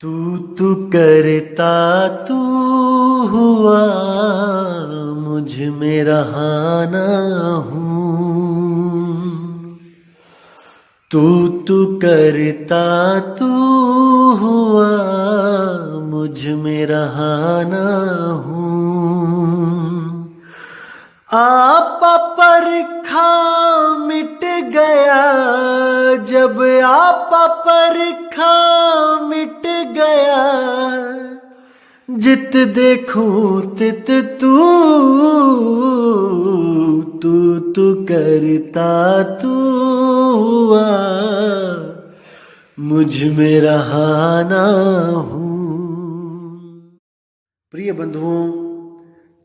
तू तू करता तू हुआ मुझ में रहाना हूँ। तू तू करता तू हुआ मुझ में रहाना हूँ। आपा परखा मिट गया जब आपा परखा मिट गया, जित देखूं तित तू तू तू करता तू हुआ मुझ में रहाना हूँ। प्रिय बंधुओं,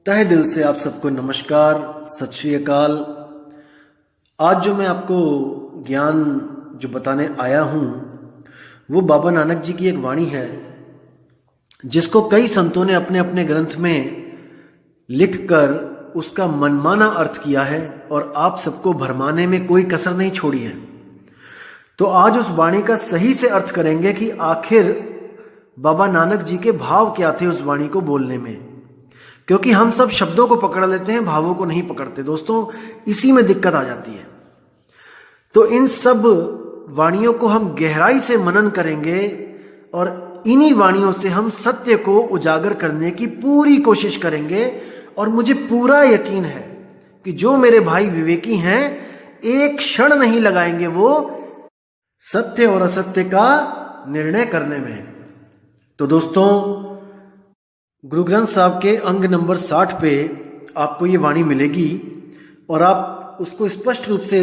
तहे दिल से आप सबको नमस्कार, सत श्री अकाल। आज जो मैं आपको ज्ञान जो बताने आया हूँ वो बाबा नानक जी की एक वाणी है जिसको कई संतों ने अपने अपने ग्रंथ में लिखकर उसका मनमाना अर्थ किया है और आप सबको भरमाने में कोई कसर नहीं छोड़ी है। तो आज उस वाणी का सही से अर्थ करेंगे कि आखिर बाबा नानक जी के भाव क्या थे उस वाणी को बोलने में, क्योंकि हम सब शब्दों को पकड़ लेते हैं, भावों को नहीं पकड़ते। दोस्तों, इसी में दिक्कत आ जाती है। तो इन सब वाणियों को हम गहराई से मनन करेंगे और इन्हीं वाणियों से हम सत्य को उजागर करने की पूरी कोशिश करेंगे। और मुझे पूरा यकीन है कि जो मेरे भाई विवेकी हैं एक क्षण नहीं लगाएंगे वो सत्य और असत्य का निर्णय करने में। तो दोस्तों, गुरु ग्रंथ साहब के अंग नंबर 60 पे आपको ये वाणी मिलेगी और आप उसको स्पष्ट रूप से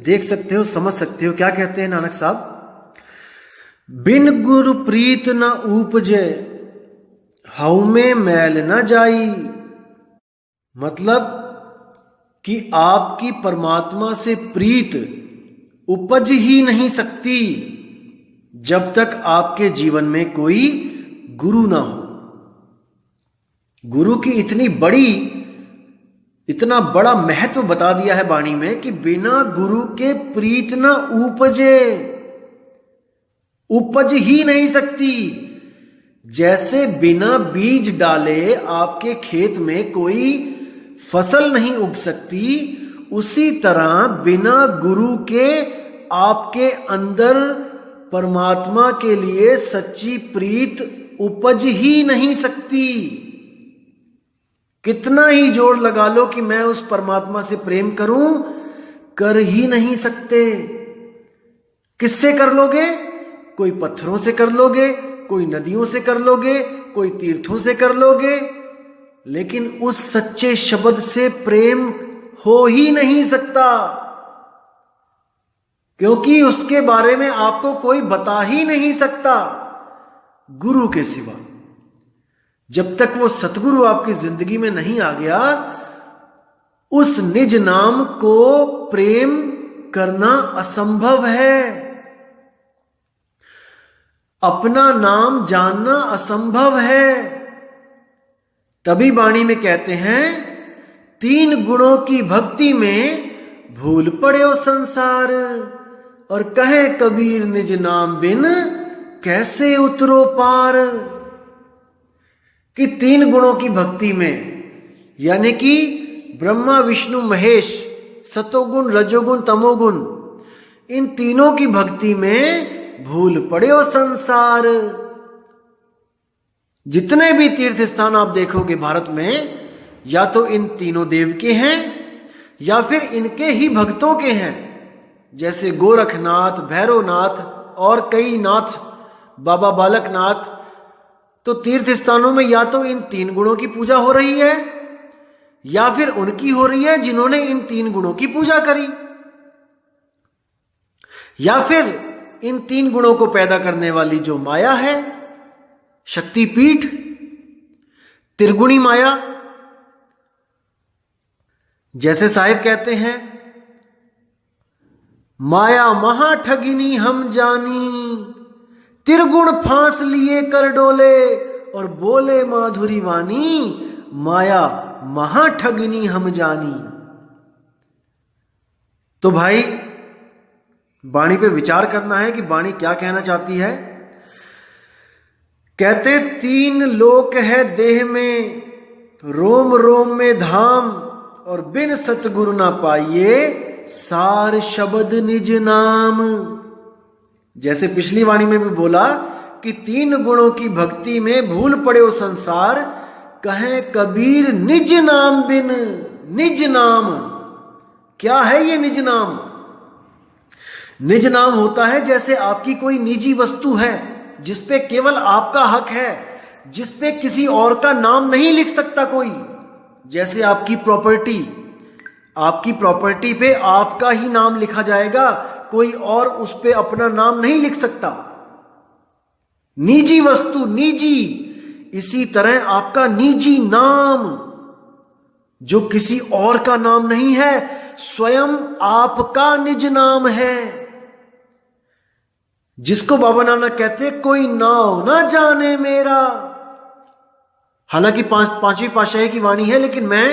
देख सकते हो, समझ सकते हो। क्या कहते हैं नानक साहब? बिन गुरु प्रीत न उपजे हऊ में मैल न जाई। मतलब कि आपकी परमात्मा से प्रीत उपज ही नहीं सकती जब तक आपके जीवन में कोई गुरु ना हो। गुरु की इतना बड़ा महत्व बता दिया है वाणी में कि बिना गुरु के प्रीत न उपजे, उपज ही नहीं सकती। जैसे बिना बीज डाले आपके खेत में कोई फसल नहीं उग सकती, उसी तरह बिना गुरु के आपके अंदर परमात्मा के लिए सच्ची प्रीत उपज ही नहीं सकती। कितना ही जोर लगा लो कि मैं उस परमात्मा से प्रेम करूं, कर ही नहीं सकते। किससे कर लोगे? कोई पत्थरों से कर लोगे, कोई नदियों से कर लोगे, कोई तीर्थों से कर लोगे, लेकिन उस सच्चे शब्द से प्रेम हो ही नहीं सकता, क्योंकि उसके बारे में आपको कोई बता ही नहीं सकता गुरु के सिवा। जब तक वो सतगुरु आपकी जिंदगी में नहीं आ गया, उस निज नाम को प्रेम करना असंभव है। अपना नाम जानना असंभव है। तभी वाणी में कहते हैं, 3 गुणों की भक्ति में भूल पड़े संसार। और कहे कबीर निज नाम बिन कैसे उतरो पार। कि 3 गुणों की भक्ति में, यानी कि ब्रह्मा विष्णु महेश, सतोगुण रजोगुण तमोगुण, इन तीनों की भक्ति में भूल पड़े संसार। जितने भी तीर्थ स्थान आप देखोगे भारत में, या तो इन तीनों देव के हैं या फिर इनके ही भक्तों के हैं। जैसे गोरखनाथ, भैरवनाथ और कई नाथ, बाबा बालकनाथ। तो तीर्थ स्थानों में या तो इन 3 गुणों की पूजा हो रही है या फिर उनकी हो रही है जिन्होंने इन 3 गुणों की पूजा करी, या फिर इन 3 गुणों को पैदा करने वाली जो माया है, शक्तिपीठ, त्रिगुणी माया। जैसे साहिब कहते हैं, माया महा ठगिनी हम जानी, त्रिगुण फांस लिए कर डोले, और बोले माधुरी वाणी, माया महा ठगिनी हम जानी। तो भाई, वाणी पे विचार करना है कि वाणी क्या कहना चाहती है। कहते 3 लोक है देह में, रोम रोम में धाम, और बिन सतगुरु ना पाइए सार शब्द निज नाम। जैसे पिछली वाणी में भी बोला कि 3 गुणों की भक्ति में भूल पड़े वो संसार, कहे कबीर निज नाम बिन। निज नाम क्या है? ये निज नाम, निज नाम होता है जैसे आपकी कोई निजी वस्तु है जिसपे केवल आपका हक है, जिसपे किसी और का नाम नहीं लिख सकता कोई। जैसे आपकी प्रॉपर्टी पे आपका ही नाम लिखा जाएगा, कोई और उस पे अपना नाम नहीं लिख सकता। निजी वस्तु, निजी। इसी तरह आपका निजी नाम जो किसी और का नाम नहीं है, स्वयं आपका निज नाम है, जिसको बाबा नानक कहते कोई नाव ना जाने मेरा। हालांकि पांचवी पातशाही की वाणी है, लेकिन मैं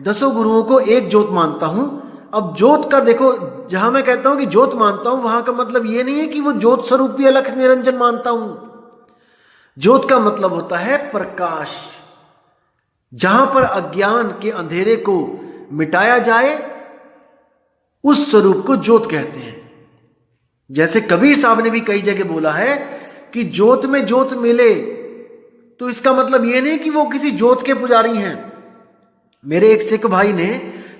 10 गुरुओं को एक ज्योत मानता हूं। अब ज्योत का देखो, जहां मैं कहता हूं कि ज्योत मानता हूं, वहां का मतलब यह नहीं है कि वो ज्योत स्वरूपी अलख निरंजन मानता हूं। ज्योत का मतलब होता है प्रकाश, जहां पर अज्ञान के अंधेरे को मिटाया जाए, उस स्वरूप को ज्योत कहते हैं। जैसे कबीर साहब ने भी कई जगह बोला है कि ज्योत में ज्योत मिले, तो इसका मतलब यह नहीं कि वो किसी ज्योत के पुजारी हैं। मेरे एक सिख भाई ने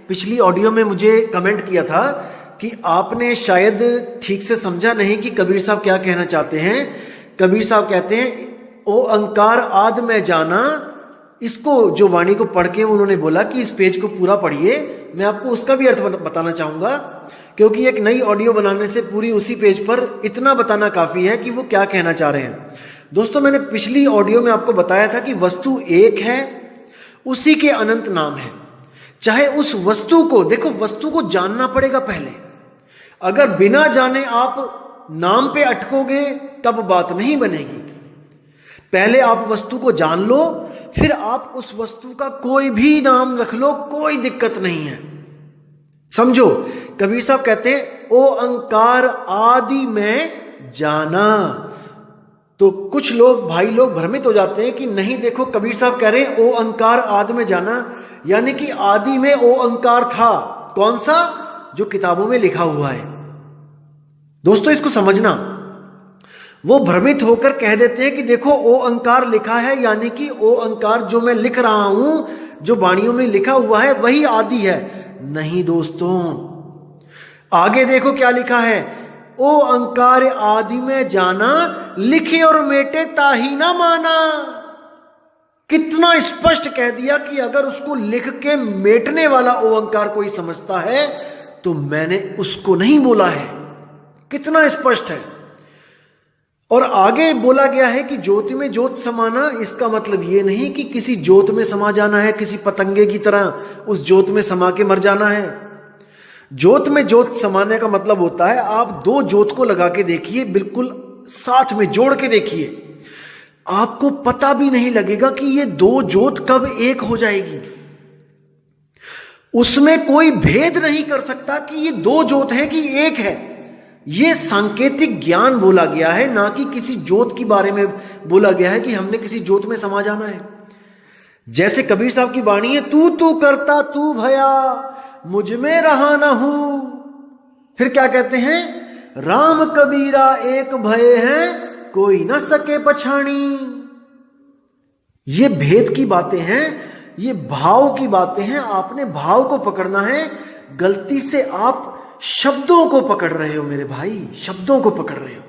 पिछली ऑडियो में मुझे कमेंट किया था कि आपने शायद ठीक से समझा नहीं कि कबीर साहब क्या कहना चाहते हैं। कबीर साहब कहते हैं ओ अंकार आद में जाना। इसको जो वाणी को पढ़ के उन्होंने बोला कि इस पेज को पूरा पढ़िए, मैं आपको उसका भी अर्थ बताना चाहूंगा, क्योंकि एक नई ऑडियो बनाने से पूरी उसी पेज पर इतना बताना काफी है कि वो क्या कहना चाह रहे हैं। दोस्तों, मैंने पिछली ऑडियो में आपको बताया था कि वस्तु एक है, उसी के अनंत नाम है। चाहे उस वस्तु को, देखो वस्तु को जानना पड़ेगा पहले। अगर बिना जाने आप नाम पे अटकोगे तब बात नहीं बनेगी। पहले आप वस्तु को जान लो, फिर आप उस वस्तु का कोई भी नाम रख लो, कोई दिक्कत नहीं है। समझो, कबीर साहब कहते हैं ओ अंकार आदि में जाना। तो कुछ लोग, भाई लोग भ्रमित हो जाते हैं कि नहीं, देखो कबीर साहब कह रहे हैं ओ अंकार आदि में जाना, यानी कि आदि में ओ अंकार था। कौन सा? जो किताबों में लिखा हुआ है। दोस्तों, इसको समझना। वो भ्रमित होकर कह देते हैं कि देखो ओ अंकार लिखा है, यानी कि ओ अंकार जो मैं लिख रहा हूं, जो वाणियों में लिखा हुआ है, वही आदि है। नहीं दोस्तों, आगे देखो क्या लिखा है। ओ अंकार आदि में जाना, लिखे और मेटे ताही ना माना। कितना स्पष्ट कह दिया कि अगर उसको लिख के मेटने वाला ओ अंकार कोई समझता है तो मैंने उसको नहीं बोला है। कितना स्पष्ट है। और आगे बोला गया है कि ज्योति में ज्योत समाना, इसका मतलब ये नहीं कि किसी ज्योत में समा जाना है, किसी पतंगे की तरह उस ज्योत में समा के मर जाना है। ज्योत में ज्योत समाने का मतलब होता है आप 2 ज्योत को लगा के देखिए, बिल्कुल साथ में जोड़ के देखिए, आपको पता भी नहीं लगेगा कि ये 2 ज्योत कब एक हो जाएगी। उसमें कोई भेद नहीं कर सकता कि ये 2 ज्योत है कि एक है। ये सांकेतिक ज्ञान बोला गया है, ना कि किसी ज्योत के बारे में बोला गया है कि हमने किसी ज्योत में समा जाना है। जैसे कबीर साहब की वाणी है, तू तू करता तू भया मुझ में रहा ना हूं। फिर क्या कहते हैं, राम कबीरा एक भय है कोई ना सके पछाणी। ये भेद की बातें हैं, ये भाव की बातें हैं। आपने भाव को पकड़ना है। गलती से आप शब्दों को पकड़ रहे हो मेरे भाई, शब्दों को पकड़ रहे हो।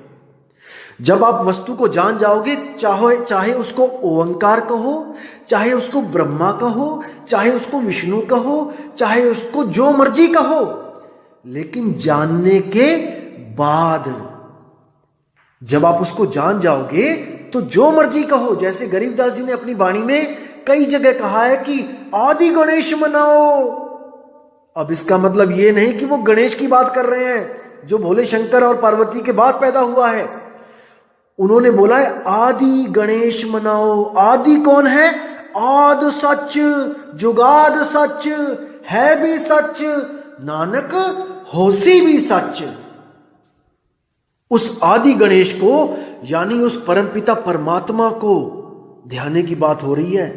जब आप वस्तु को जान जाओगे, चाहे उसको ओंकार कहो, चाहे उसको ब्रह्मा कहो, चाहे उसको विष्णु कहो, चाहे उसको जो मर्जी कहो, लेकिन जानने के बाद जब आप उसको जान जाओगे तो जो मर्जी कहो। जैसे गरीबदास जी ने अपनी वाणी में कई जगह कहा है कि आदि गणेश मनाओ। अब इसका मतलब ये नहीं कि वो गणेश की बात कर रहे हैं जो भोले शंकर और पार्वती के बाद पैदा हुआ है। उन्होंने बोला है आदि गणेश मनाओ। आदि कौन है? आद सच, जुगाद सच, है भी सच, नानक होसी भी सच। उस आदि गणेश को यानी उस परमपिता परमात्मा को ध्याने की बात हो रही है।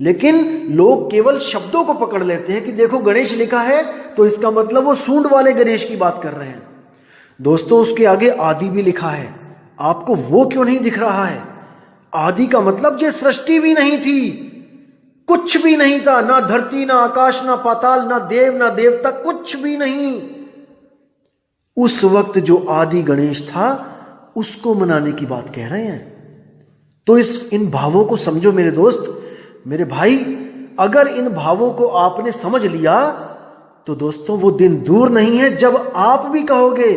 लेकिन लोग केवल शब्दों को पकड़ लेते हैं कि देखो गणेश लिखा है तो इसका मतलब वो सूंड वाले गणेश की बात कर रहे हैं। दोस्तों उसके आगे आदि भी लिखा है, आपको वो क्यों नहीं दिख रहा है? आदि का मतलब ये सृष्टि भी नहीं थी, कुछ भी नहीं था, ना धरती ना आकाश ना पाताल ना देव ना देवता, कुछ भी नहीं। उस वक्त जो आदि गणेश था उसको मनाने की बात कह रहे हैं। तो इन भावों को समझो मेरे दोस्त, मेरे भाई। अगर इन भावों को आपने समझ लिया तो दोस्तों वो दिन दूर नहीं है जब आप भी कहोगे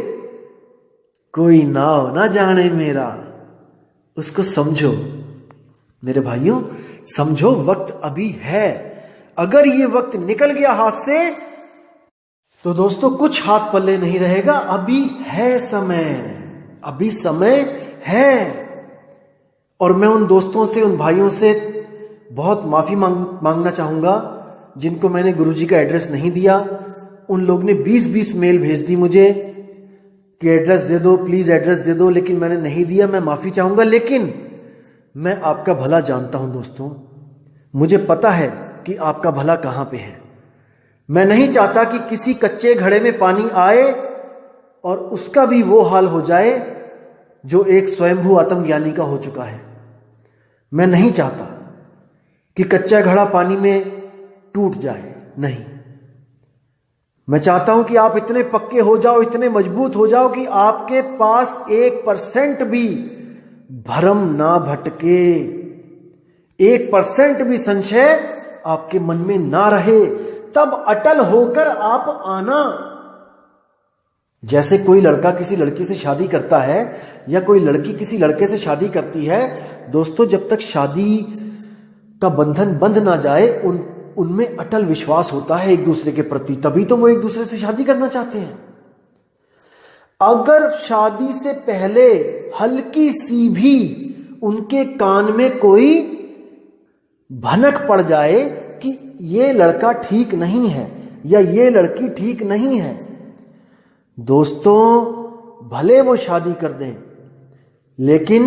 कोई नाव ना जाने मेरा। उसको समझो मेरे भाइयों, समझो वक्त अभी है। अगर ये वक्त निकल गया हाथ से तो दोस्तों कुछ हाथ पल्ले नहीं रहेगा। अभी है समय, अभी समय है। और मैं उन दोस्तों से, उन भाइयों से बहुत माफी मांगना चाहूंगा जिनको मैंने गुरुजी का एड्रेस नहीं दिया। उन लोग ने 20-20 मेल भेज दी मुझे कि एड्रेस दे दो, प्लीज एड्रेस दे दो, लेकिन मैंने नहीं दिया। मैं माफी चाहूंगा, लेकिन मैं आपका भला जानता हूं दोस्तों। मुझे पता है कि आपका भला कहां पे है। मैं नहीं चाहता कि किसी कच्चे घड़े में पानी आए और उसका भी वो हाल हो जाए जो एक स्वयंभू आत्मज्ञानी का हो चुका है। मैं नहीं चाहता कि कच्चा घड़ा पानी में टूट जाए, नहीं। मैं चाहता हूं कि आप इतने पक्के हो जाओ, इतने मजबूत हो जाओ कि आपके पास 1% भी भ्रम ना भटके, 1% भी संशय आपके मन में ना रहे। तब अटल होकर आप आना। जैसे कोई लड़का किसी लड़की से शादी करता है या कोई लड़की किसी लड़के से शादी करती है, दोस्तों जब तक शादी का बंधन बंध ना जाए उनमें अटल विश्वास होता है एक दूसरे के प्रति, तभी तो वो एक दूसरे से शादी करना चाहते हैं। अगर शादी से पहले हल्की सी भी उनके कान में कोई भनक पड़ जाए कि ये लड़का ठीक नहीं है या ये लड़की ठीक नहीं है, दोस्तों भले वो शादी कर दें, लेकिन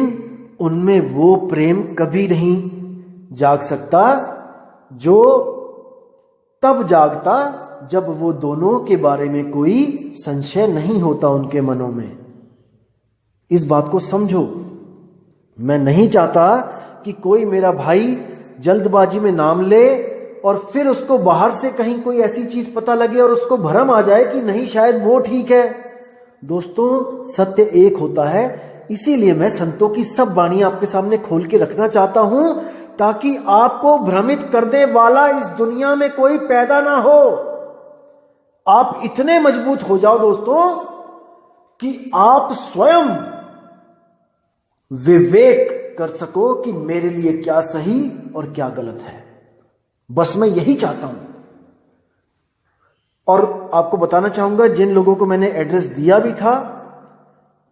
उनमें वो प्रेम कभी नहीं जाग सकता जो तब जागता जब वो दोनों के बारे में कोई संशय नहीं होता उनके मनों में। इस बात को समझो। मैं नहीं चाहता कि कोई मेरा भाई जल्दबाजी में नाम ले और फिर उसको बाहर से कहीं कोई ऐसी चीज पता लगे और उसको भ्रम आ जाए कि नहीं शायद वो ठीक है। दोस्तों सत्य एक होता है, इसीलिए मैं संतों की सब वाणी आपके सामने खोल के रखना चाहता हूं ताकि आपको भ्रमित करने वाला इस दुनिया में कोई पैदा ना हो। आप इतने मजबूत हो जाओ दोस्तों कि आप स्वयं विवेक कर सको कि मेरे लिए क्या सही और क्या गलत है। बस मैं यही चाहता हूं। और आपको बताना चाहूंगा, जिन लोगों को मैंने एड्रेस दिया भी था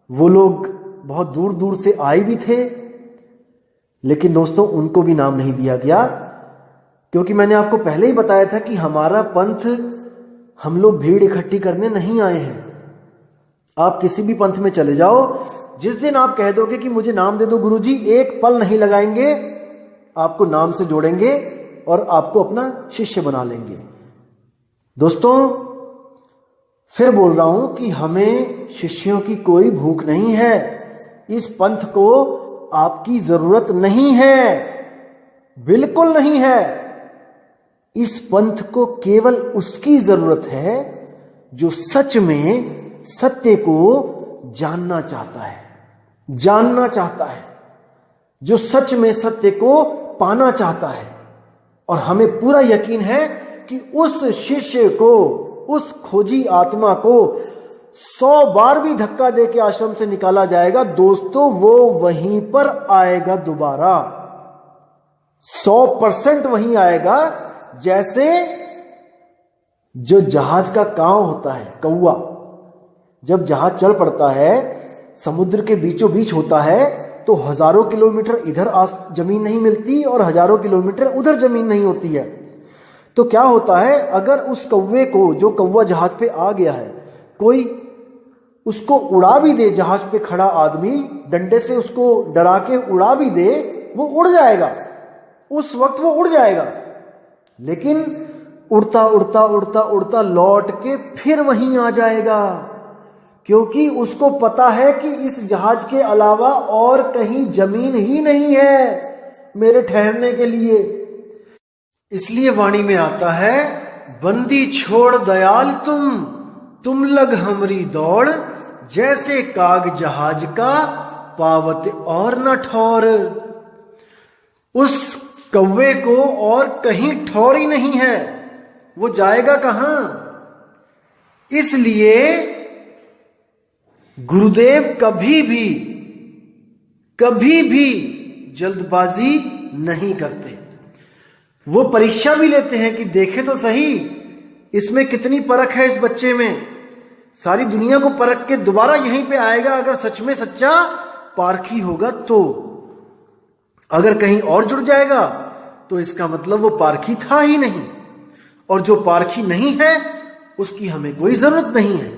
वो लोग बहुत दूर दूर से आए भी थे, लेकिन दोस्तों उनको भी नाम नहीं दिया गया, क्योंकि मैंने आपको पहले ही बताया था कि हमारा पंथ, हम लोग भीड़ इकट्ठी करने नहीं आए हैं। आप किसी भी पंथ में चले जाओ, जिस दिन आप कह दोगे कि मुझे नाम दे दो गुरुजी, एक पल नहीं लगाएंगे, आपको नाम से जोड़ेंगे और आपको अपना शिष्य बना लेंगे। दोस्तों फिर बोल रहा हूं कि हमें शिष्यों की कोई भूख नहीं है। इस पंथ को आपकी जरूरत नहीं है, बिल्कुल नहीं है। इस पंथ को केवल उसकी जरूरत है जो सच में सत्य को जानना चाहता है, जानना चाहता है, जो सच में सत्य को पाना चाहता है। और हमें पूरा यकीन है कि उस शिष्य को, उस खोजी आत्मा को 100 बार भी धक्का दे के आश्रम से निकाला जाएगा, दोस्तों वो वहीं पर आएगा दोबारा, 100% वहीं आएगा। जैसे जो जहाज का कांव होता है, कौवा, जब जहाज चल पड़ता है, समुद्र के बीचों बीच होता है, तो हजारों किलोमीटर इधर जमीन नहीं मिलती और हजारों किलोमीटर उधर जमीन नहीं होती है। तो क्या होता है, अगर उस कौवे को, जो कौवा जहाज पे आ गया है, कोई उसको उड़ा भी दे, जहाज पे खड़ा आदमी डंडे से उसको डरा के उड़ा भी दे, वो उड़ जाएगा, उस वक्त वो उड़ जाएगा। लेकिन उड़ता उड़ता उड़ता उड़ता लौट के फिर वहीं आ जाएगा, क्योंकि उसको पता है कि इस जहाज के अलावा और कहीं जमीन ही नहीं है मेरे ठहरने के लिए। इसलिए वाणी में आता है, बंदी छोड़ दयाल तुम लग हमरी दौड़, जैसे काग जहाज का पावत और न ठौर। उस कौवे को और कहीं ठौर ही नहीं है, वो जाएगा कहां। इसलिए गुरुदेव कभी भी जल्दबाजी नहीं करते। वो परीक्षा भी लेते हैं कि देखें तो सही इसमें कितनी परख है, इस बच्चे में। सारी दुनिया को परख के दोबारा यहीं पे आएगा अगर सच में सच्चा पारखी होगा तो। अगर कहीं और जुड़ जाएगा तो इसका मतलब वो पारखी था ही नहीं, और जो पारखी नहीं है उसकी हमें कोई जरूरत नहीं है।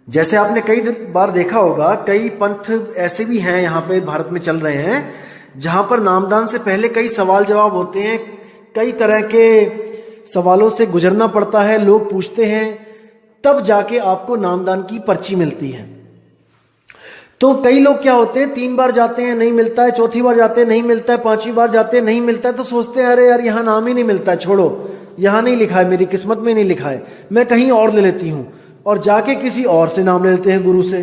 जैसे आपने कई बार देखा होगा, कई पंथ ऐसे भी हैं यहाँ पे भारत में चल रहे हैं, जहां पर नामदान से पहले कई सवाल जवाब होते हैं, कई तरह के सवालों से गुजरना पड़ता है, लोग पूछते हैं, तब जाके आपको नामदान की पर्ची मिलती है। तो कई लोग क्या होते हैं, 3 बार जाते हैं नहीं मिलता है, चौथी बार जाते हैं नहीं मिलता है, 5वीं बार जाते हैं नहीं मिलता है, तो सोचते हैं अरे यार यहां नाम ही नहीं मिलता है, छोड़ो, यहां नहीं लिखा है, मेरी किस्मत में नहीं लिखा है, मैं कहीं और ले लेती हूं, और जाके किसी और से नाम ले लेते हैं, गुरु से।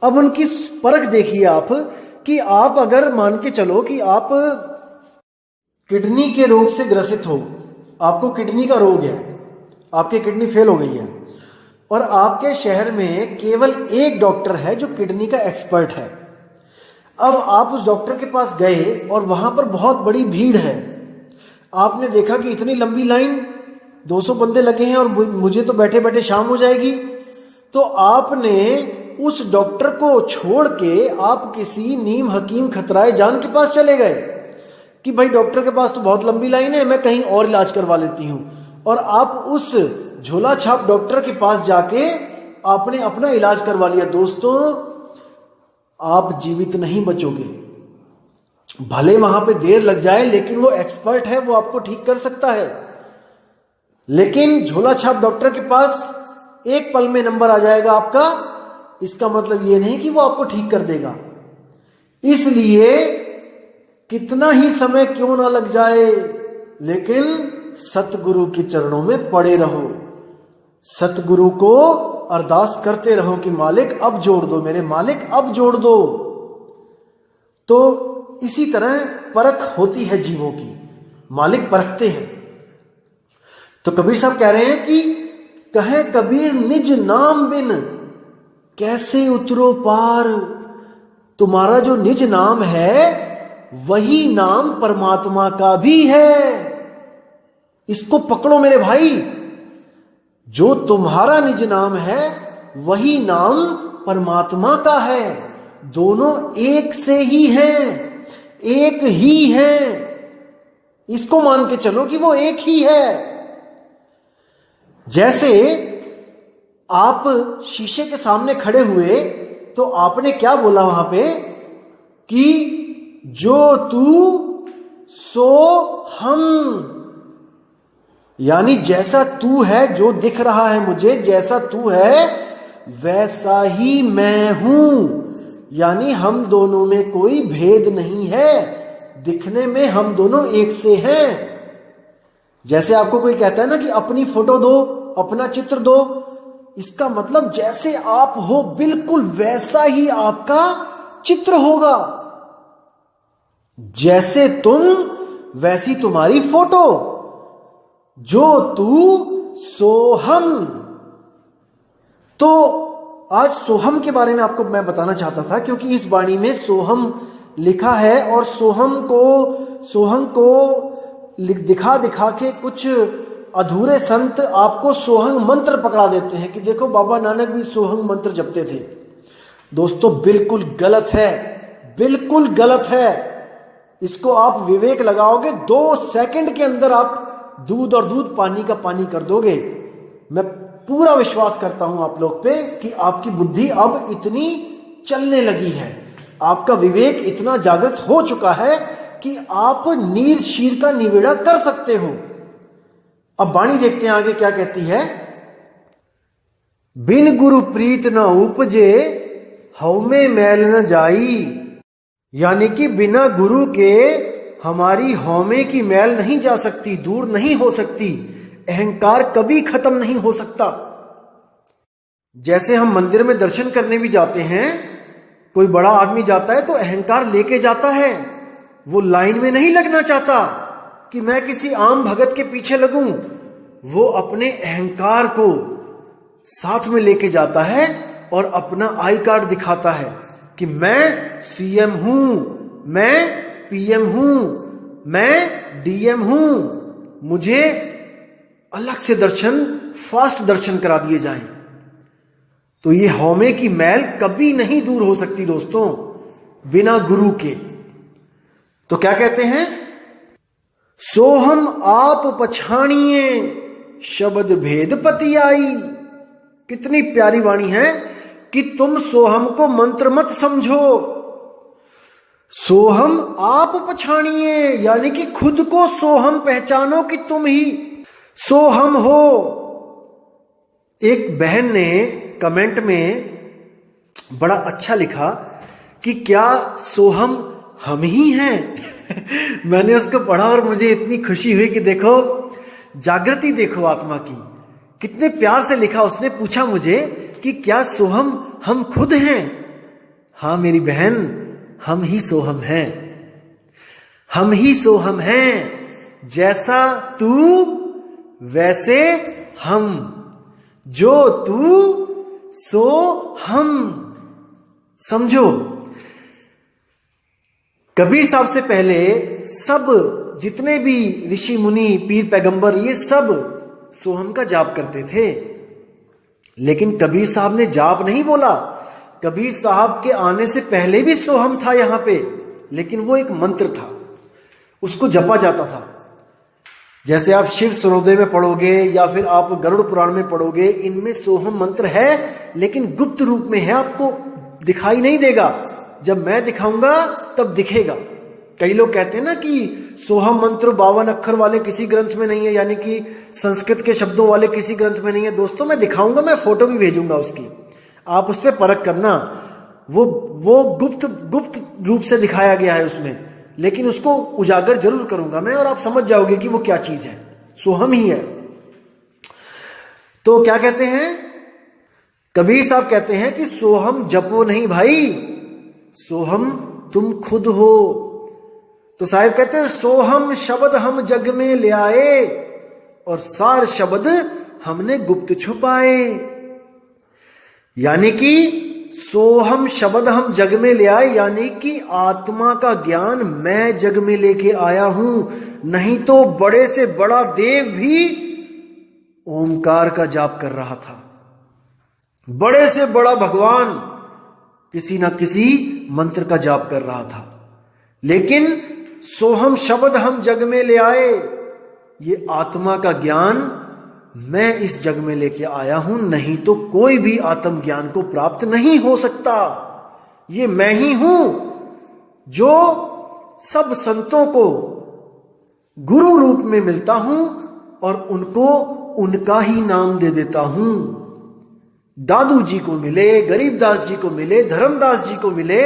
अब उनकी परख देखिए आप, कि आप अगर मान के चलो कि आप किडनी के रोग से ग्रसित हो, आपको किडनी का रोग है, आपकी किडनी फेल हो गई है, और आपके शहर में केवल एक डॉक्टर है जो किडनी का एक्सपर्ट है। अब आप उस डॉक्टर के पास गए और वहां पर बहुत बड़ी भीड़ है, आपने देखा कि इतनी लंबी लाइन, 200 बंदे लगे हैं और मुझे तो बैठे बैठे शाम हो जाएगी, तो आपने उस डॉक्टर को छोड़ के आप किसी नीम हकीम खतराए जान के पास चले गए कि भाई डॉक्टर के पास तो बहुत लंबी लाइन है, मैं कहीं और इलाज करवा लेती हूं, और आप उस झोला छाप डॉक्टर के पास जाके आपने अपना इलाज करवा लिया। दोस्तों, आप जीवित नहीं बचोगे, भले वहां पे देर लग जाए, लेकिन वो एक्सपर्ट है, वो आपको ठीक कर सकता है। लेकिन झोला छाप डॉक्टर के पास एक पल में नंबर आ जाएगा आपका, इसका मतलब ये नहीं कि वो आपको ठीक कर देगा। इसलिए कितना ही समय क्यों ना लग जाए, लेकिन सतगुरु के चरणों में पड़े रहो, सतगुरु को अरदास करते रहो कि मालिक अब जोड़ दो, मेरे मालिक अब जोड़ दो। तो इसी तरह परख होती है जीवों की, मालिक परखते हैं। तो कबीर साहब कह रहे हैं कि कहे कबीर निज नाम बिन कैसे उतरो पार। तुम्हारा जो निज नाम है वही नाम परमात्मा का भी है, इसको पकड़ो मेरे भाई। जो तुम्हारा निज नाम है वही नाम परमात्मा का है, दोनों एक से ही हैं, एक ही हैं, इसको मान के चलो कि वो एक ही है। जैसे आप शीशे के सामने खड़े हुए तो आपने क्या बोला वहां पे कि जो तू सो हम, यानी जैसा तू है, जो दिख रहा है मुझे, जैसा तू है वैसा ही मैं हूं, यानी हम दोनों में कोई भेद नहीं है, दिखने में हम दोनों एक से हैं। जैसे आपको कोई कहता है ना कि अपनी फोटो दो, अपना चित्र दो, इसका मतलब जैसे आप हो बिल्कुल वैसा ही आपका चित्र होगा, जैसे तुम वैसी तुम्हारी फोटो, जो तू सो हम। तो आज सोहम के बारे में आपको मैं बताना चाहता था, क्योंकि इस वाणी में सोहम लिखा है, और सोहम को दिखा दिखा के कुछ अधूरे संत आपको सोहंग मंत्र पकड़ा देते हैं कि देखो बाबा नानक भी सोहंग मंत्र जपते थे। दोस्तों, बिल्कुल गलत है, बिल्कुल गलत है। इसको आप विवेक लगाओगे, 2 सेकंड के अंदर आप दूध और दूध पानी का पानी कर दोगे। मैं पूरा विश्वास करता हूं आप लोग पे कि आपकी बुद्धि अब इतनी चलने लगी है, आपका विवेक इतना जागृत हो चुका है कि आप नीर शीर का निवेड़ा कर सकते हो। अब वाणी देखते हैं आगे क्या कहती है। बिन गुरु प्रीत न उपजे, हव में मैल न जाई। यानी कि बिना गुरु के हमारी हौमे की मैल नहीं जा सकती, दूर नहीं हो सकती, अहंकार कभी खत्म नहीं हो सकता। जैसे हम मंदिर में दर्शन करने भी जाते हैं, कोई बड़ा आदमी जाता है तो अहंकार लेके जाता है, वो लाइन में नहीं लगना चाहता कि मैं किसी आम भगत के पीछे लगूं, वो अपने अहंकार को साथ में लेके जाता है और अपना आई कार्ड दिखाता है कि मैं सीएम हूं, मैं पीएम हूं, मैं डीएम हूं, मुझे अलग से दर्शन, फास्ट दर्शन करा दिए जाएं। तो ये हौमे की मैल कभी नहीं दूर हो सकती दोस्तों बिना गुरु के। तो क्या कहते हैं, सोहम आप पछाणिए शब्द भेद पति आई। कितनी प्यारी वाणी है कि तुम सोहम को मंत्र मत समझो, सोहम आप पछाणिए, यानी कि खुद को सोहम पहचानो कि तुम ही सोहम हो। एक बहन ने कमेंट में बड़ा अच्छा लिखा कि क्या सोहम हम ही हैं। मैंने उसको पढ़ा और मुझे इतनी खुशी हुई कि देखो जागृति, देखो आत्मा की, कितने प्यार से लिखा। उसने पूछा मुझे कि क्या सोहम हम खुद हैं। हाँ मेरी बहन, हम ही सोहम हैं, हम ही सोहम हैं। जैसा तू वैसे हम, जो तू सो हम। समझो, कबीर साहब से पहले सब जितने भी ऋषि मुनि, पीर पैगंबर, ये सब सोहम का जाप करते थे। लेकिन कबीर साहब ने जाप नहीं बोला। कबीर साहब के आने से पहले भी सोहम था यहां पे, लेकिन वो एक मंत्र था, उसको जपा जाता था। जैसे आप शिव सूर्योदय में पढ़ोगे या फिर आप गरुड़ पुराण में पढ़ोगे, इनमें सोहम मंत्र है, लेकिन गुप्त रूप में है, आपको दिखाई नहीं देगा। जब मैं दिखाऊंगा तब दिखेगा। कई लोग कहते हैं ना कि सोहम मंत्र 52 अक्षर वाले किसी ग्रंथ में नहीं है, यानी कि संस्कृत के शब्दों वाले किसी ग्रंथ में नहीं है। दोस्तों मैं दिखाऊंगा, मैं फोटो भी भेजूंगा उसकी, आप उस पर परख करना। वो गुप्त रूप से दिखाया गया है उसमें, लेकिन उसको उजागर जरूर करूंगा मैं, और आप समझ जाओगे कि वो क्या चीज है। सोहम ही है। तो क्या कहते हैं, कबीर साहब कहते हैं कि सोहम जपो नहीं भाई, सोहम तुम खुद हो। तो साहिब कहते हैं सोहम शब्द हम जग में ले आए, और सार शब्द हमने गुप्त छुपाए। यानी कि सोहम शब्द हम जग में ले आए, यानी कि आत्मा का ज्ञान मैं जग में लेके आया हूं। नहीं तो बड़े से बड़ा देव भी ओमकार का जाप कर रहा था, बड़े से बड़ा भगवान किसी ना किसी मंत्र का जाप कर रहा था। लेकिन सोहम शब्द हम जग में ले आए, ये आत्मा का ज्ञान मैं इस जग में लेके आया हूं, नहीं तो कोई भी आत्म ज्ञान को प्राप्त नहीं हो सकता। ये मैं ही हूं जो सब संतों को गुरु रूप में मिलता हूं और उनको उनका ही नाम दे देता हूं। दादू जी को मिले, गरीबदास जी को मिले, धर्मदास जी को मिले।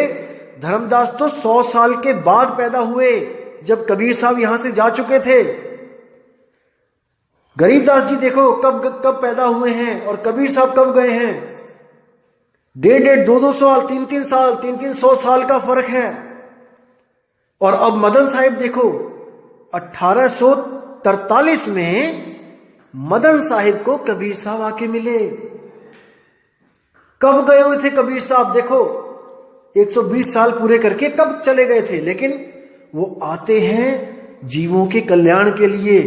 धर्मदास तो 100 साल के बाद पैदा हुए, जब कबीर साहब यहां से जा चुके थे। गरीबदास जी देखो कब पैदा हुए हैं, और कबीर साहब कब गए हैं। 1.5, 2 साल, 3 साल, 300 साल का फर्क है। और अब मदन साहिब देखो, 1843 में मदन साहिब को कबीर साहब आके मिले। कब गए हुए थे कबीर साहब, देखो 120 साल पूरे करके कब चले गए थे, लेकिन वो आते हैं जीवों के कल्याण के लिए।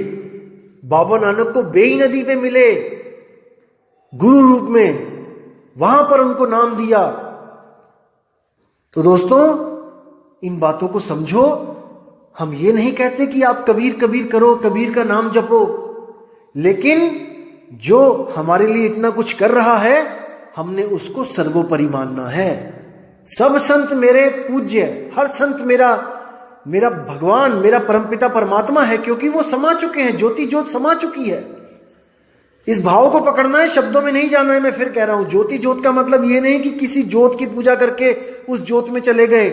बाबा नानक को बेई नदी पे मिले गुरु रूप में, वहां पर उनको नाम दिया। तो दोस्तों इन बातों को समझो। हम ये नहीं कहते कि आप कबीर कबीर करो, कबीर का नाम जपो, लेकिन जो हमारे लिए इतना कुछ कर रहा है, हमने उसको सर्वोपरि मानना है। सब संत मेरे पूज्य, हर संत मेरा भगवान, मेरा परमपिता परमात्मा है, क्योंकि वो समा चुके हैं, ज्योति ज्योत समा चुकी है। इस भाव को पकड़ना है, शब्दों में नहीं जाना है। मैं फिर कह रहा हूं, ज्योति ज्योत का मतलब ये नहीं कि किसी ज्योत की पूजा करके उस ज्योत में चले गए।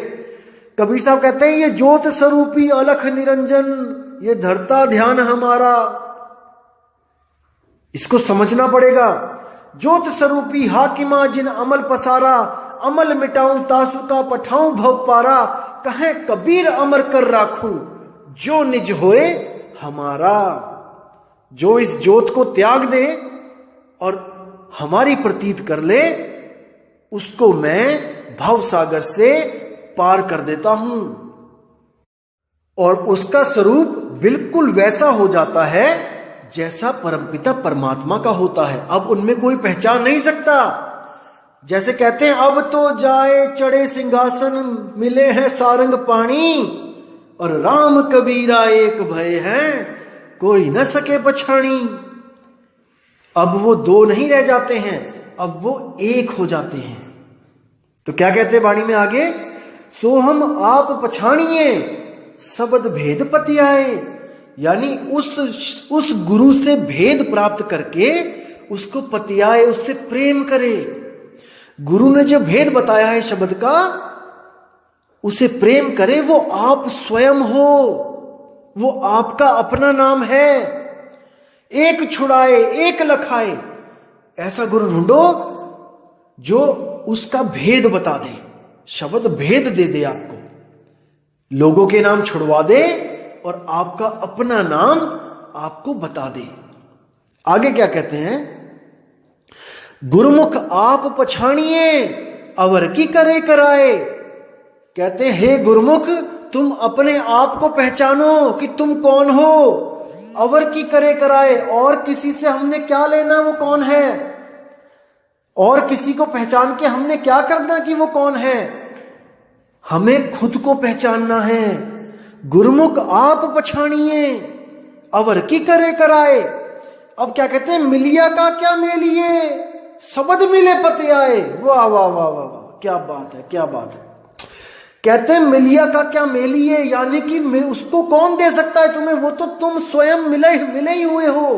कबीर साहब कहते हैं, ये ज्योत स्वरूपी अलख निरंजन, ये धरता ध्यान हमारा। इसको समझना पड़ेगा। ज्योत स्वरूपी हाकिमा जिन अमल पसारा, अमल मिटाऊं तासु का पठाऊं भव पारा, कहे कबीर अमर कर राखूं जो निज होए हमारा। जो इस ज्योत को त्याग दे और हमारी प्रतीत कर ले, उसको मैं भव सागर से पार कर देता हूं, और उसका स्वरूप बिल्कुल वैसा हो जाता है जैसा परमपिता परमात्मा का होता है। अब उनमें कोई पहचान नहीं सकता। जैसे कहते हैं, अब तो जाए चढ़े सिंहासन, मिले हैं सारंग पानी, और राम कबीरा एक भय हैं, कोई न सके पछाणी। अब वो दो नहीं रह जाते हैं, अब वो एक हो जाते हैं। तो क्या कहते हैं वाणी में आगे, सो हम आप पछाणिए सबद भेद पति आए। यानी उस गुरु से भेद प्राप्त करके उसको पतियाए, उससे प्रेम करे। गुरु ने जो भेद बताया है शब्द का, उसे प्रेम करे। वो आप स्वयं हो, वो आपका अपना नाम है। एक छुड़ाए एक लखाए, ऐसा गुरु ढूंढो जो उसका भेद बता दे, शब्द भेद दे दे आपको, लोगों के नाम छुड़वा दे और आपका अपना नाम आपको बता दे। आगे क्या कहते हैं, गुरुमुख आप पछाणिए अवर की करे कराए। कहते हैं, हे गुरुमुख, तुम अपने आप को पहचानो कि तुम कौन हो। अवर की करे कराए, और किसी से हमने क्या लेना, वो कौन है, और किसी को पहचान के हमने क्या करना कि वो कौन है। हमें खुद को पहचानना है। गुरुमुख आप पछाणिए अवर की करे कराए। अब क्या कहते हैं, मिलिया का क्या मेलिए सबद मिले पते आए। वाह वाह वाह वाह वाह, क्या बात है, क्या बात है। कहते हैं मिलिया का क्या मेलिए, यानी कि उसको कौन दे सकता है तुम्हें, वो तो तुम स्वयं मिले ही हुए हो।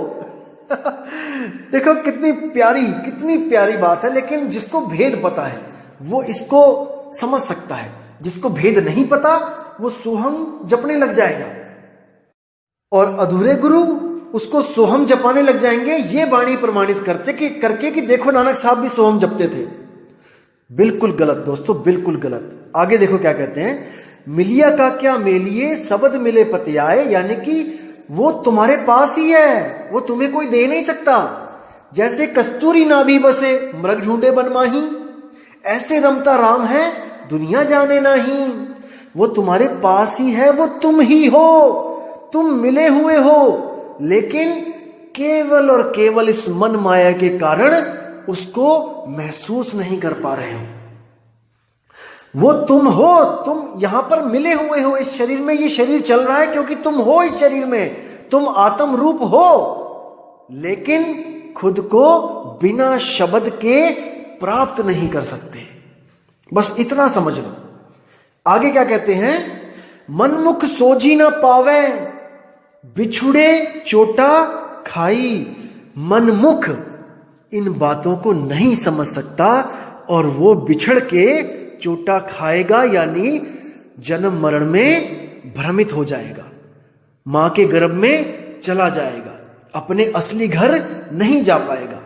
देखो कितनी प्यारी बात है। लेकिन जिसको भेद पता है वो इसको समझ सकता है, जिसको भेद नहीं पता वो सोहम जपने लग जाएगा, और अधूरे गुरु उसको सोहम जपाने लग जाएंगे। ये वाणी प्रमाणित करके कि देखो नानक साहब भी सोहम जपते थे। बिल्कुल गलत दोस्तों, बिल्कुल गलत। आगे देखो क्या कहते हैं, मिलिया का क्या मेलिए सबद मिले पति आए। यानी कि वो तुम्हारे पास ही है, वो तुम्हें कोई दे नहीं सकता। जैसे कस्तूरी नाभि बसे मृग ढूंढे बनमाही, ऐसे रमता राम है दुनिया जाने नहीं। वो तुम्हारे पास ही है, वो तुम ही हो, तुम मिले हुए हो, लेकिन केवल और केवल इस मन माया के कारण उसको महसूस नहीं कर पा रहे हो। वो तुम हो, तुम यहां पर मिले हुए हो इस शरीर में। ये शरीर चल रहा है क्योंकि तुम हो इस शरीर में, तुम आत्म रूप हो, लेकिन खुद को बिना शब्द के प्राप्त नहीं कर सकते। बस इतना समझ लो। आगे क्या कहते हैं, मनमुख सोझी ना पावे बिछुड़े चोटा खाई। मनमुख इन बातों को नहीं समझ सकता और वो बिछड़ के चोटा खाएगा, यानी जन्म मरण में भ्रमित हो जाएगा, मां के गर्भ में चला जाएगा, अपने असली घर नहीं जा पाएगा।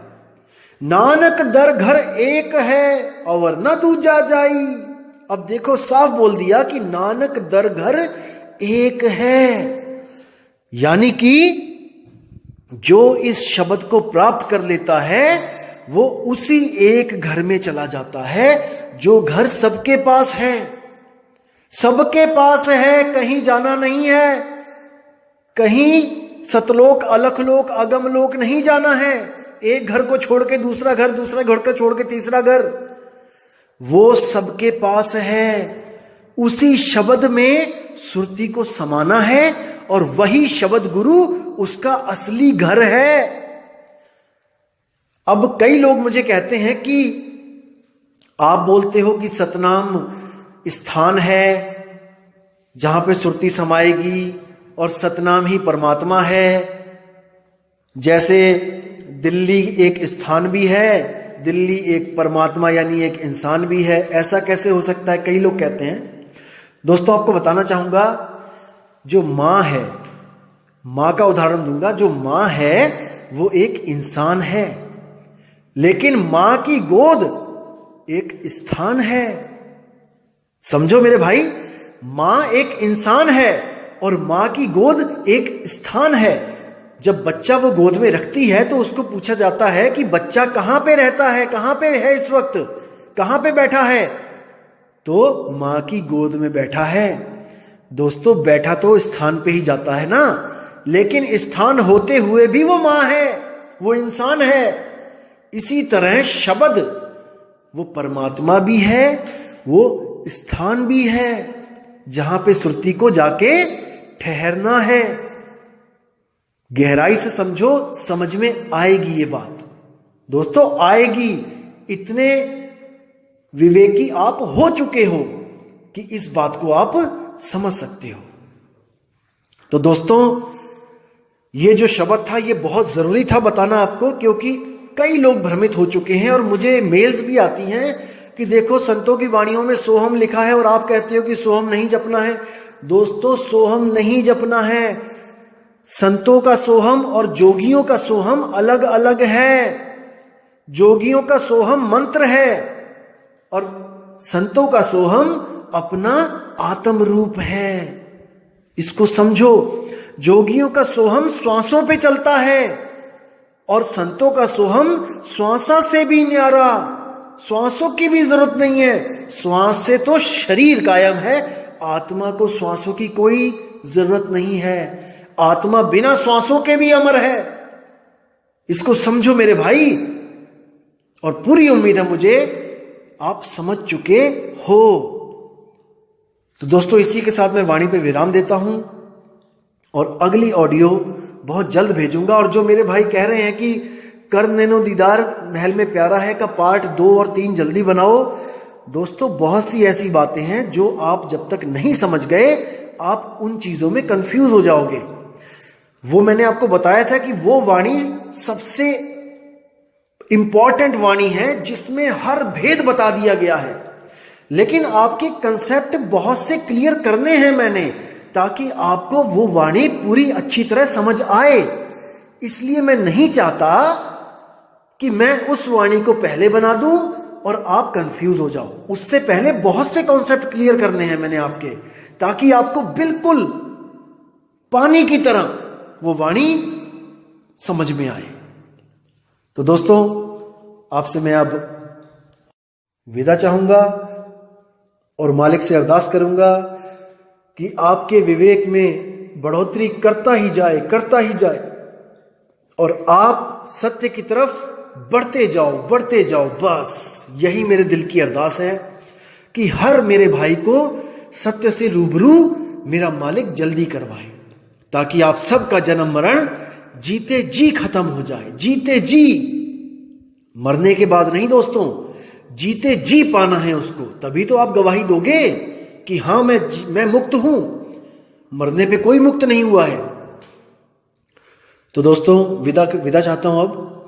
नानक दर घर एक है और न दूजा जाई। अब देखो साफ बोल दिया कि नानक दर घर एक है, यानी कि जो इस शब्द को प्राप्त कर लेता है वो उसी एक घर में चला जाता है, जो घर सबके पास है। सबके पास है, कहीं जाना नहीं है, कहीं सतलोक अलखलोक अगमलोक नहीं जाना है। एक घर को छोड़ के दूसरा घर को छोड़ के तीसरा घर, वो सबके पास है। उसी शब्द में सुरती को समाना है और वही शब्द गुरु उसका असली घर है। अब कई लोग मुझे कहते हैं कि आप बोलते हो कि सतनाम स्थान है जहां पे सुरती समाएगी और सतनाम ही परमात्मा है, जैसे दिल्ली एक स्थान भी है, दिल्ली एक परमात्मा यानी एक इंसान भी है, ऐसा कैसे हो सकता है, कई लोग कहते हैं। दोस्तों आपको बताना चाहूंगा, जो मां है, मां का उदाहरण दूंगा, जो मां है वो एक इंसान है, लेकिन मां की गोद एक स्थान है। समझो मेरे भाई, मां एक इंसान है और मां की गोद एक स्थान है। जब बच्चा वो गोद में रखती है तो उसको पूछा जाता है कि बच्चा कहां पे रहता है, कहां पे है इस वक्त, कहां पे बैठा है, तो मां की गोद में बैठा है। दोस्तों बैठा तो स्थान पे ही जाता है ना, लेकिन स्थान होते हुए भी वो मां है, वो इंसान है। इसी तरह शब्द वो परमात्मा भी है, वो स्थान भी है जहां पे श्रुति को जाके ठहरना है। गहराई से समझो, समझ में आएगी ये बात दोस्तों, आएगी। इतने विवेकी आप हो चुके हो कि इस बात को आप समझ सकते हो। तो दोस्तों ये जो शब्द था ये बहुत जरूरी था बताना आपको, क्योंकि कई लोग भ्रमित हो चुके हैं और मुझे मेल्स भी आती हैं कि देखो संतों की वाणियों में सोहम लिखा है और आप कहते हो कि सोहम नहीं जपना है। दोस्तों सोहम नहीं जपना है। संतों का सोहम और जोगियों का सोहम अलग अलग है। जोगियों का सोहम मंत्र है और संतों का सोहम अपना आत्म रूप है। इसको समझो, जोगियों का सोहम श्वासों पे चलता है और संतों का सोहम श्वासा से भी न्यारा, श्वासों की भी जरूरत नहीं है। श्वास से तो शरीर कायम है, आत्मा को श्वासों की कोई जरूरत नहीं है। आत्मा बिना श्वासों के भी अमर है। इसको समझो मेरे भाई, और पूरी उम्मीद है मुझे आप समझ चुके हो। तो दोस्तों इसी के साथ मैं वाणी पे विराम देता हूं और अगली ऑडियो बहुत जल्द भेजूंगा। और जो मेरे भाई कह रहे हैं कि कर नैनो दीदार महल में प्यारा है का पार्ट 2 और 3 जल्दी बनाओ, दोस्तों बहुत सी ऐसी बातें हैं जो आप जब तक नहीं समझ गए आप उन चीजों में कंफ्यूज हो जाओगे। वो मैंने आपको बताया था कि वो वाणी सबसे इंपॉर्टेंट वाणी है जिसमें हर भेद बता दिया गया है, लेकिन आपके कंसेप्ट बहुत से क्लियर करने हैं मैंने, ताकि आपको वो वाणी पूरी अच्छी तरह समझ आए। इसलिए मैं नहीं चाहता कि मैं उस वाणी को पहले बना दूं और आप कंफ्यूज हो जाओ। उससे पहले बहुत से कॉन्सेप्ट क्लियर करने हैं मैंने आपके, ताकि आपको बिल्कुल पानी की तरह वो वाणी समझ में आए। तो दोस्तों आपसे मैं अब विदा चाहूंगा और मालिक से अरदास करूंगा कि आपके विवेक में बढ़ोतरी करता ही जाए, करता ही जाए, और आप सत्य की तरफ बढ़ते जाओ, बढ़ते जाओ। बस यही मेरे दिल की अरदास है कि हर मेरे भाई को सत्य से रूबरू मेरा मालिक जल्दी करवाए, ताकि आप सबका जन्म मरण जीते जी खत्म हो जाए। जीते जी, मरने के बाद नहीं दोस्तों, जीते जी पाना है उसको। तभी तो आप गवाही दोगे कि हाँ मैं मुक्त हूं। मरने पे कोई मुक्त नहीं हुआ है। तो दोस्तों विदा चाहता हूं अब।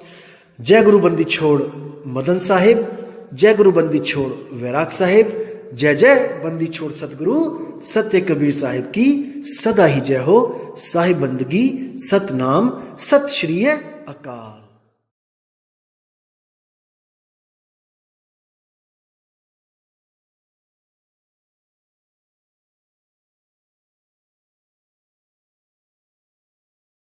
जय गुरु बंदी छोड़ मदन साहिब, जय गुरु बंदी छोड़ वैराग साहिब, जय जय बंदी छोड़ सतगुरु सत्य कबीर साहिब की सदा ही जय हो। साहिब बंदगी, सतनाम, सत श्री अकाल।